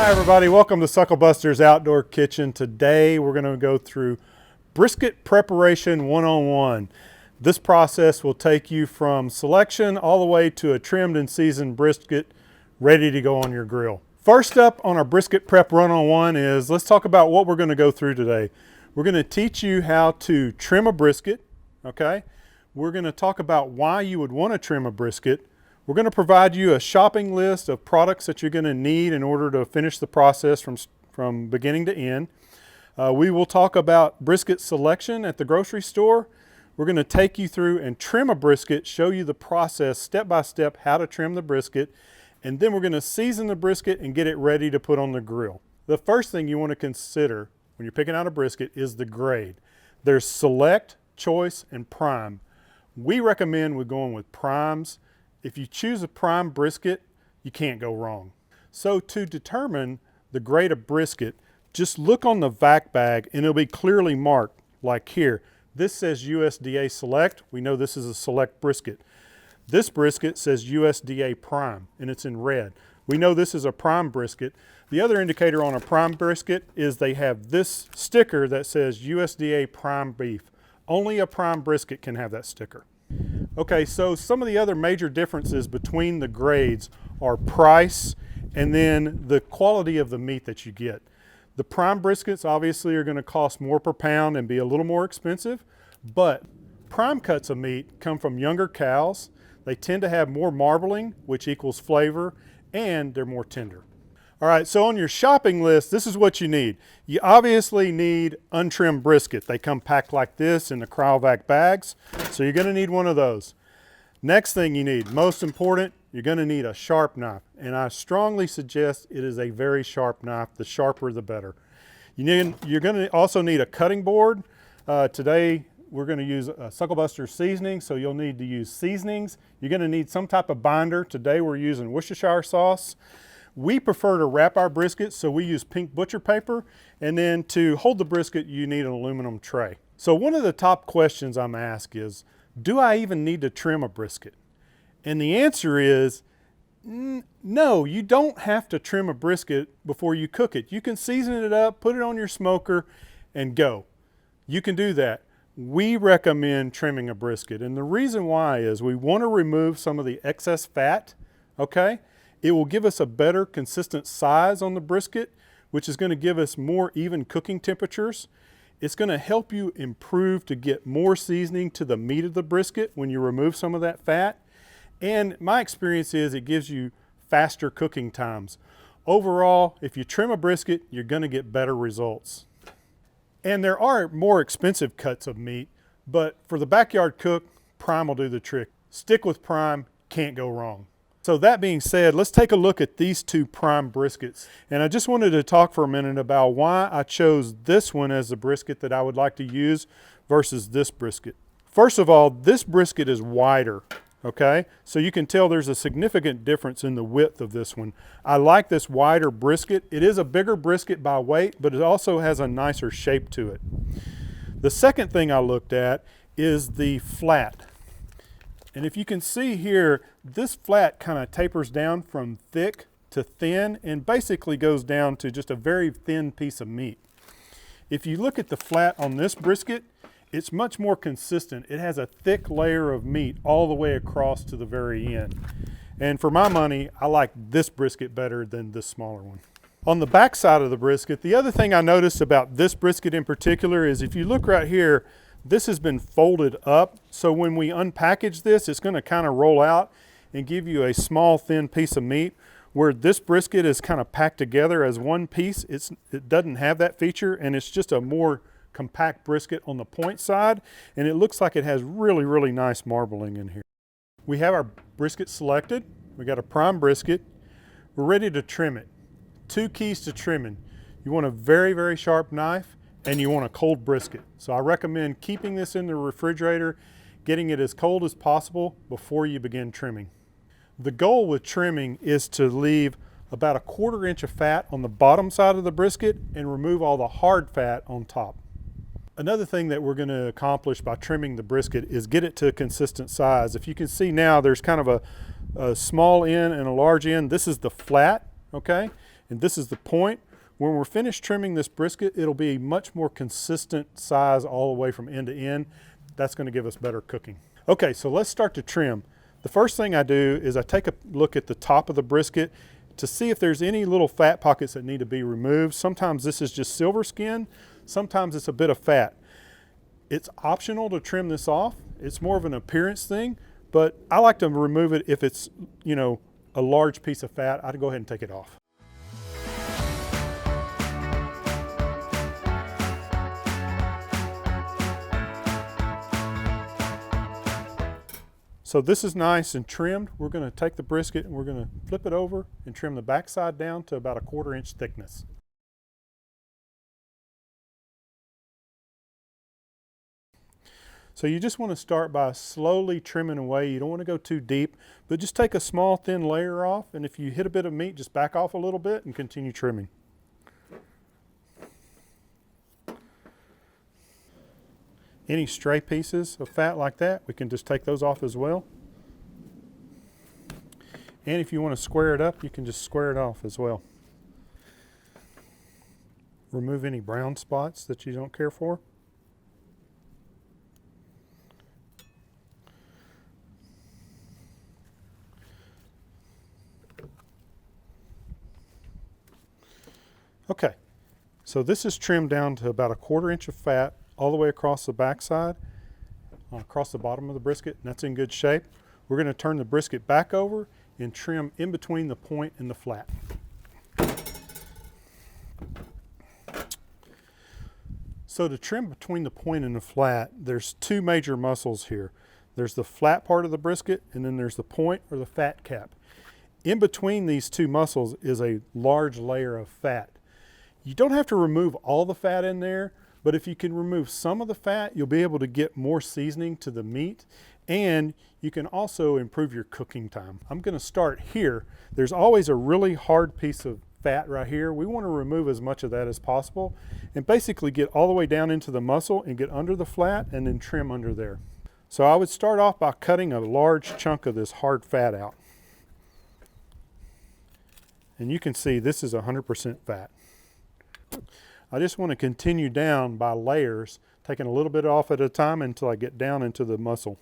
Hi everybody, welcome to SuckleBusters Outdoor Kitchen. Today we're going to go through brisket preparation 101. This process will take you from selection all the way to a trimmed and seasoned brisket ready to go on your grill. First up on our brisket prep 101 is, let's talk about what we're going to go through today. We're going to teach you how to trim a brisket, okay? We're going to talk about why you would want to trim a brisket. We're going to provide you a shopping list of products that you're going to need in order to finish the process from beginning to end. We will talk about brisket selection at the grocery store. We're going to take you through and trim a brisket, show you the process step by step how to trim the brisket, and then we're going to season the brisket and get it ready to put on the grill. The first thing you want to consider when you're picking out a brisket is the grade. There's select, choice, and prime. We recommend we're going with primes. If you choose a prime brisket, you can't go wrong. So to determine the grade of brisket, just look on the vac bag and it'll be clearly marked, like here. This says USDA Select. We know this is a select brisket. This brisket says USDA Prime and it's in red. We know this is a prime brisket. The other indicator on a prime brisket is they have this sticker that says USDA Prime Beef. Only a prime brisket can have that sticker. Okay, so some of the other major differences between the grades are price and then the quality of the meat that you get. The prime briskets obviously are going to cost more per pound and be a little more expensive, but prime cuts of meat come from younger cows. They tend to have more marbling, which equals flavor, and they're more tender. All right, so on your shopping list, this is what you need. You obviously need untrimmed brisket. They come packed like this in the cryovac bags, so you're gonna need one of those. Next thing you need, most important, you're gonna need a sharp knife, and I strongly suggest it is a very sharp knife. The sharper, the better. You're gonna also need a cutting board. Today, we're gonna use a SuckleBusters seasoning, so you'll need to use seasonings. You're gonna need some type of binder. Today, we're using Worcestershire sauce. We prefer to wrap our brisket, so we use pink butcher paper, and then to hold the brisket, you need an aluminum tray. So one of the top questions I'm asked is, do I even need to trim a brisket? And the answer is, no, you don't have to trim a brisket before you cook it. You can season it up, put it on your smoker, and go. You can do that. We recommend trimming a brisket, and the reason why is we want to remove some of the excess fat, okay? It will give us a better consistent size on the brisket, which is going to give us more even cooking temperatures. It's going to help you improve to get more seasoning to the meat of the brisket when you remove some of that fat. And my experience is it gives you faster cooking times. Overall, if you trim a brisket, you're going to get better results. And there are more expensive cuts of meat, but for the backyard cook, prime will do the trick. Stick with prime, can't go wrong. So that being said, let's take a look at these two prime briskets. And I just wanted to talk for a minute about why I chose this one as the brisket that I would like to use versus this brisket. First of all, this brisket is wider, okay? So you can tell there's a significant difference in the width of this one. I like this wider brisket. It is a bigger brisket by weight, but it also has a nicer shape to it. The second thing I looked at is the flat. And if you can see here, this flat kind of tapers down from thick to thin and basically goes down to just a very thin piece of meat. If you look at the flat on this brisket, it's much more consistent. It has a thick layer of meat all the way across to the very end. And for my money, I like this brisket better than this smaller one. On the back side of the brisket, the other thing I noticed about this brisket in particular is if you look right here, this has been folded up, so when we unpackage this, it's going to kind of roll out and give you a small, thin piece of meat. Where this brisket is kind of packed together as one piece, it doesn't have that feature, and it's just a more compact brisket on the point side, and it looks like it has really, really nice marbling in here. We have our brisket selected. We got a prime brisket. We're ready to trim it. 2 keys to trimming. You want a very, very sharp knife, and you want a cold brisket. So I recommend keeping this in the refrigerator, getting it as cold as possible before you begin trimming. The goal with trimming is to leave about 1/4 inch of fat on the bottom side of the brisket and remove all the hard fat on top. Another thing that we're going to accomplish by trimming the brisket is get it to a consistent size. If you can see now, there's kind of a small end and a large end. This is the flat, okay? and this is the point. When we're finished trimming this brisket, it'll be a much more consistent size all the way from end to end. That's going to give us better cooking. Okay, so let's start to trim. The first thing I do is I take a look at the top of the brisket to see if there's any little fat pockets that need to be removed. Sometimes this is just silver skin, sometimes it's a bit of fat. It's optional to trim this off. It's more of an appearance thing, but I like to remove it if it's, you know, a large piece of fat. I'd go ahead and take it off. So this is nice and trimmed. We're going to take the brisket and we're going to flip it over and trim the backside down to about a 1/4 inch thickness. So you just want to start by slowly trimming away. You don't want to go too deep, but just take a small thin layer off, and if you hit a bit of meat, just back off a little bit and continue trimming. Any stray pieces of fat like that, we can just take those off as well. And if you want to square it up, you can just square it off as well. Remove any brown spots that you don't care for. Okay, so this is trimmed down to about a 1/4 inch of fat all the way across the backside, across the bottom of the brisket, and that's in good shape. We're going to turn the brisket back over and trim in between the point and the flat. So to trim between the point and the flat, there's two major muscles here. There's the flat part of the brisket, and then there's the point or the fat cap. In between these two muscles is a large layer of fat. You don't have to remove all the fat in there, but if you can remove some of the fat, you'll be able to get more seasoning to the meat, and you can also improve your cooking time. I'm going to start here. There's always a really hard piece of fat right here. We want to remove as much of that as possible and basically get all the way down into the muscle and get under the flat and then trim under there. So I would start off by cutting a large chunk of this hard fat out. And you can see this is 100% fat. I just want to continue down by layers, taking a little bit off at a time until I get down into the muscle.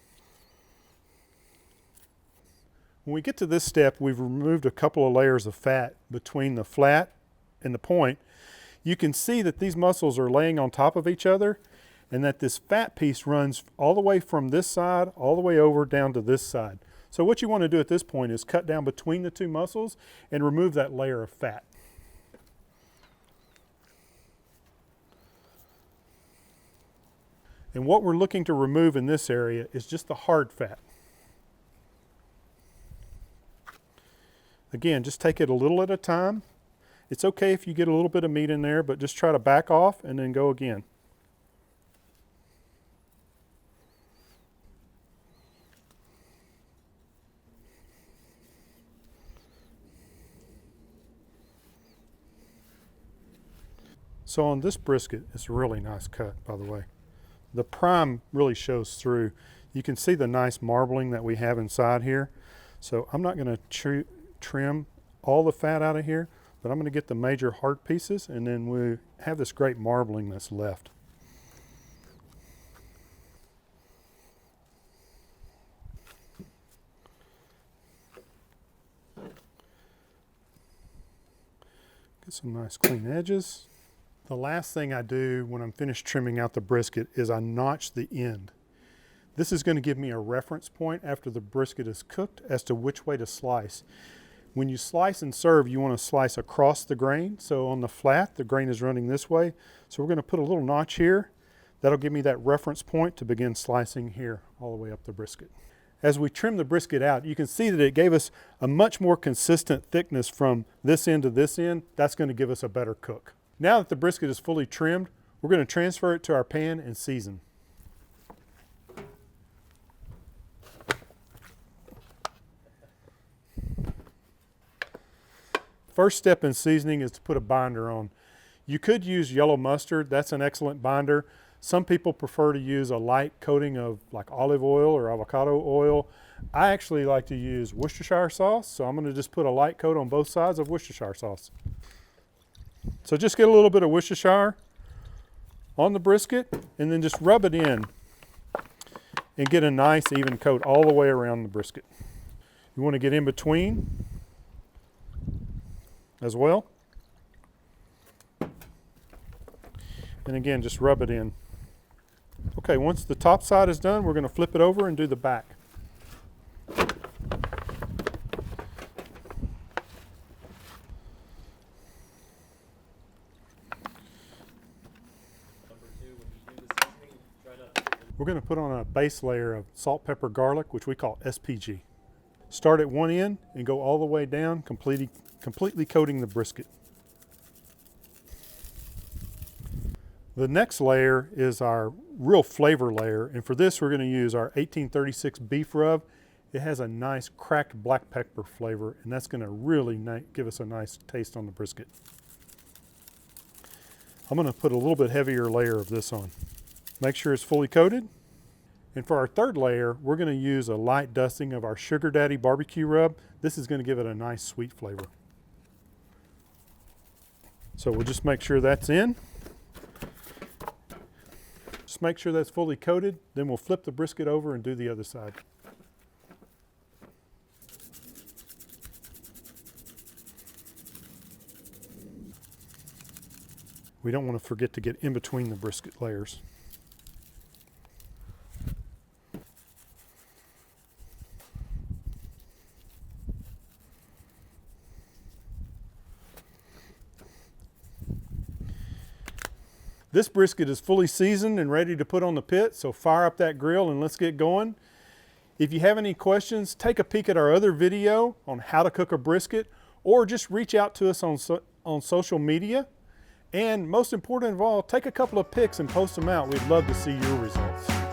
When we get to this step, we've removed a couple of layers of fat between the flat and the point. You can see that these muscles are laying on top of each other and that this fat piece runs all the way from this side all the way over down to this side. So what you want to do at this point is cut down between the two muscles and remove that layer of fat. And what we're looking to remove in this area is just the hard fat. Again, just take it a little at a time. It's okay if you get a little bit of meat in there, but just try to back off and then go again. So on this brisket, it's a really nice cut, by the way. The prime really shows through. You can see the nice marbling that we have inside here. So I'm not going to trim all the fat out of here, but I'm going to get the major hard pieces, and then we have this great marbling that's left. Get some nice clean edges. The last thing I do when I'm finished trimming out the brisket is I notch the end. This is going to give me a reference point after the brisket is cooked as to which way to slice. When you slice and serve, you want to slice across the grain. So on the flat, the grain is running this way. So we're going to put a little notch here. That'll give me that reference point to begin slicing here all the way up the brisket. As we trim the brisket out, you can see that it gave us a much more consistent thickness from this end to this end. That's going to give us a better cook. Now that the brisket is fully trimmed, we're going to transfer it to our pan and season. First step in seasoning is to put a binder on. You could use yellow mustard. That's an excellent binder. Some people prefer to use a light coating of like olive oil or avocado oil. I actually like to use Worcestershire sauce, so I'm going to just put a light coat on both sides of Worcestershire sauce. So just get a little bit of Worcestershire on the brisket and then just rub it in and get a nice even coat all the way around the brisket. You want to get in between as well. And again, just rub it in. Okay, once the top side is done, we're going to flip it over and do the back. We're going to put on a base layer of salt, pepper, garlic, which we call SPG. Start at one end and go all the way down, completely coating the brisket. The next layer is our real flavor layer, and for this we're going to use our 1836 beef rub. It has a nice cracked black pepper flavor, and that's going to really give us a nice taste on the brisket. I'm going to put a little bit heavier layer of this on. Make sure it's fully coated. And for our third layer, we're going to use a light dusting of our Sugar Daddy barbecue rub. This is going to give it a nice sweet flavor. So we'll just make sure that's in. Just make sure that's fully coated, then we'll flip the brisket over and do the other side. We don't want to forget to get in between the brisket layers. This brisket is fully seasoned and ready to put on the pit, so fire up that grill and let's get going. If you have any questions, take a peek at our other video on how to cook a brisket, or just reach out to us on social media. And most important of all, take a couple of pics and post them out. We'd love to see your results.